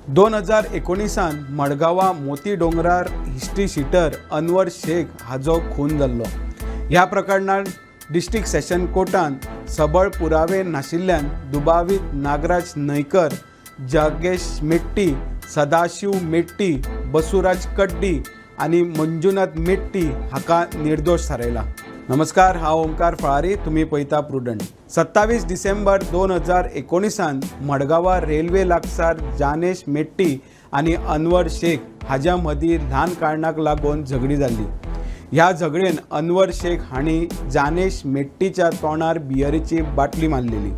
2019 मडगांवा मोती डोंगरार history sheeter Anwar Shaikh हाजो खून जाल्लो। ह्या प्रकरणात डिस्ट्रिक्ट सेशन कोर्टान सबळ पुरावे नाशिल्ल्यान दुबावीत नागराज न्हयकर, जागेश मेट्टी, सदाशिव मेट्टी, बसुराज कड्डी आणि मंजुनाथ मेट्टी हाका निर्दोष थारयला। नमस्कार, हांव ओमकार फळारी, तुम्ही पळयता प्रुडंट। 27 डिसेंबर 2019 मडगांवा रेल्वे लागसार जानेश मेट्टी आणि अनवर शेख हाज्या मदीं ल्हान कारणाक लागून झगडी जाल्ली। ह्या झगडेन अनवर शेख हांणी जानेश मेट्टीच्या तोंडार बियरीची बाटली मारलेली।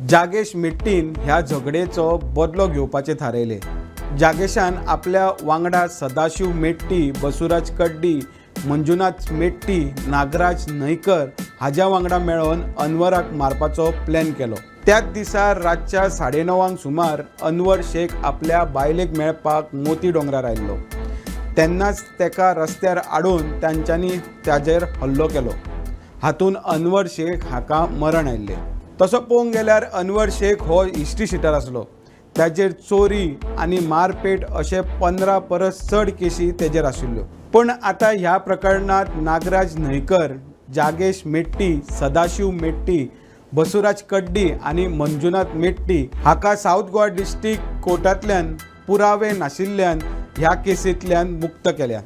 जागेश मेट्टीन ह्या झगडेचो बदलो घेवपाचे थारायले। जागेशान आपल्या वांगडा सदाशिव मेट्टी, बसुराज कड्डी, मंजुनाथ मेट्टी, नागराज न्हयकर हाज्या वांगडा मेळोन अनवराक मारपाचो प्लॅन केलो। त्याच दिसा रातच्या 9:30 सुमार अनवर शेख आपल्या बायलेक मेळपाक मोती डोंगरार आयल्लो। तेन्नाच तेका रस्त्यार आडून तांच्यांनी ताजेर हल्लो केलो। हातून अनवर शेख हाका मरण आयिल्लें। तसो पळोवंक गेल्यार अनवर शेख हो हिस्ट्री शीटर आसलो। ताजेर चोरी आनी मारपेट अशे 15 परस चड केसी तेजेर आशिल्ल्यो। पण आता ह्या प्रकरणात नागराज न्हयकर, जागेश मेट्टी, सदाशिव मेट्टी, बसुराज कड्डी आणि मंजुनाथ मेट्टी हाका साऊथ गोवा डिस्ट्रिक्ट कोर्टांतल्यान पुरावे नाशिल्ल्यान ह्या केसींतल्यान मुक्त केल्या।